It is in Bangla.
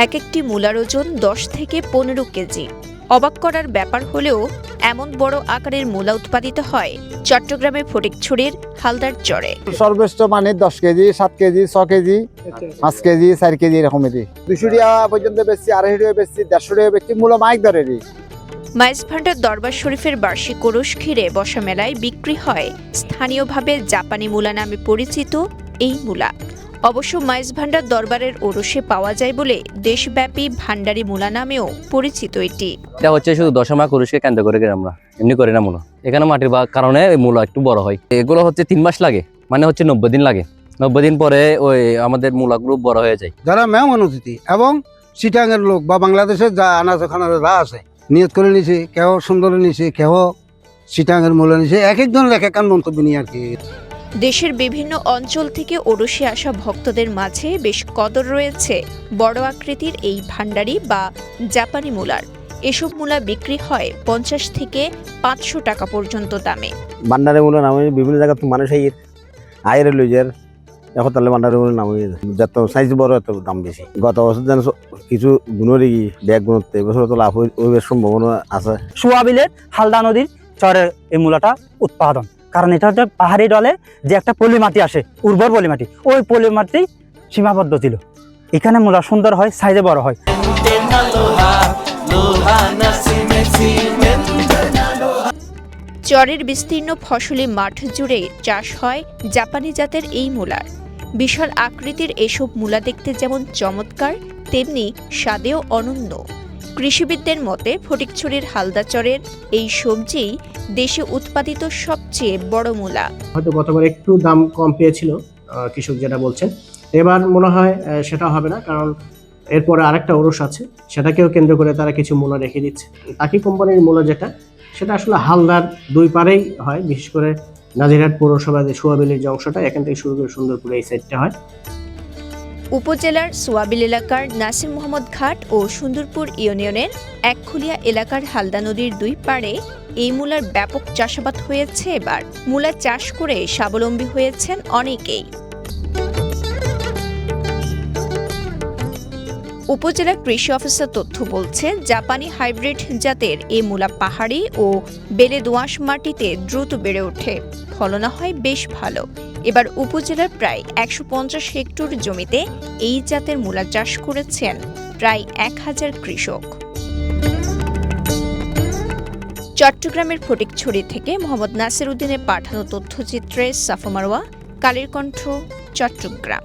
এক একটি মূলার ওজন 10 থেকে 15 কেজি। অবাক করার ব্যাপার হলেও এমন বড় আকারের মূলা উৎপাদিত হয় চট্টগ্রামের ফটিকছড়ির হালদার চরে। সর্বোচ্চ মানে 10 KG, 7 KG, 6 KG, 5 KG, 4 KG এরকম। 200 টাকা পর্যন্ত বেশি, 250 টাকা বেশি, 150 টাকা বেশি, মূলা মাইক ধরেরই। মাইজ ভান্ডার দরবার শরীফের বার্ষিক ওরস ঘিরে বসা মেলায় বিক্রি হয় স্থানীয়ভাবে জাপানি মূলা নামে পরিচিত এই মূলা। অবশ্য মাইজ ভান্ডার দরবারের ওরসে পাওয়া যায় বলে দেশব্যাপী ভান্ডারি মূলা নামেও পরিচিত এটি। এটা হচ্ছে শুধু দশমা কুরুশকে কেন্দ্র করে আমরা এমনি করি না মূলা। এখানে মাটির কারণে মূলা একটু বড় হয়। এগুলো হচ্ছে 3 মাস লাগে, মানে হচ্ছে 90 দিন লাগে। 90 দিন পরে ওই আমাদের মূলাগুলো বড় হয়ে যায়। যারা মেহমান অতিথি এবং চিটাঙ্গের লোক বা বাংলাদেশের যা আনাচে আছে নিয়ত করে নিছে, কেউ সুন্দর নিছে, কেউ চিটাঙ্গের মূলা নিছে, এক একজনের এক এক মন্তব্য নিয়ে আর কি। দেশের বিভিন্ন অঞ্চল থেকে ওরসে আসা ভক্তদের মাঝে বেশ কদর রয়েছে বড় আকৃতির এই ভান্ডারি বা জাপানি মূলার। এসব মূলা বিক্রি হয় 50 থেকে 500 টাকা পর্যন্ত দামে। ভান্ডারি মূলা নামে বিভিন্ন জায়গা মানুষ আয়ের লইজার এখন তাহলে ভান্ডারি মূলা নামে যত সাইজ বড় এত দাম বেশি। গত বছর যেন কিছু গুণরি ব্যাগ গুণতে এবছর তো লাভ হইবে সম্ভাবনা আছে। সোয়াবিলের হালদা নদীর চরের এই মূলাটা উৎপাদন, কারণ এটা হচ্ছে পাহাড়ি ডলে যে একটা পলি মাটি আসে, উর্বর পলি মাটি, ওই পলি মাটি সীমাবদ্ধ ছিল। এখানে মূলা সুন্দর হয়, সাইজে বড় হয়। চরের বিস্তীর্ণ ফসলি মাঠ জুড়ে চাষ হয় জাপানি জাতের এই মূলার। বিশাল আকৃতির এসব মূলা দেখতে যেমন চমৎকার, তেমনি স্বাদেও অনন্য। কৃষিবিদদের মতে ফটিকছড়ির হালদা চরের এই সবজি দেশে উৎপাদিত সবচেয়ে বড় মূলা। হয়তো গতবার একটু দাম কম পেয়েছিল কৃষক যেটা বলছেন, এবার মনে হয় সেটা হবে না, কারণ এরপরে আরেকটা ওরস আছে, সেটাকেও কেন্দ্র করে তারা কিছু মূলা রেখে দিচ্ছে। তাকি কোম্পানির মূলা যেটা, সেটা আসলে হালদার দুই পারেই হয়, বিশেষ করে নাজিরহাট পৌরসভার যে সোয়াবিলের যে অংশটা, এখান থেকে শুরু করে সুন্দরপুর এই সাইডটা হয়। উপজেলার সোয়াবিল এলাকার নাসির মোহাম্মদ ঘাট ও সুন্দরপুর ইউনিয়নের একখুলিয়া এলাকার হালদা নদীর দুই পাড়ে এই মূলার ব্যাপক চাষাবাদ হয়েছে। এবার মূলা চাষ করে স্বাবলম্বী হয়েছেন অনেকেই। উপজেলা কৃষি অফিসার তথ্য বলছে, জাপানি হাইব্রিড জাতের এই মূলা পাহাড়ি ও বেলে দোআঁশ মাটিতে দ্রুত বেড়ে ওঠে, ফলন হয় বেশ ভালো। এবার উপজেলার প্রায় 150 হেক্টর জমিতে এই জাতের মূলা চাষ করেছেন প্রায় 1000 কৃষক। চট্টগ্রামের ফটিকছড়ি থেকে মোহাম্মদ নাসির উদ্দিনের পাঠানো তথ্যচিত্রে সাফা মারওয়া, কালের কণ্ঠ, চট্টগ্রাম।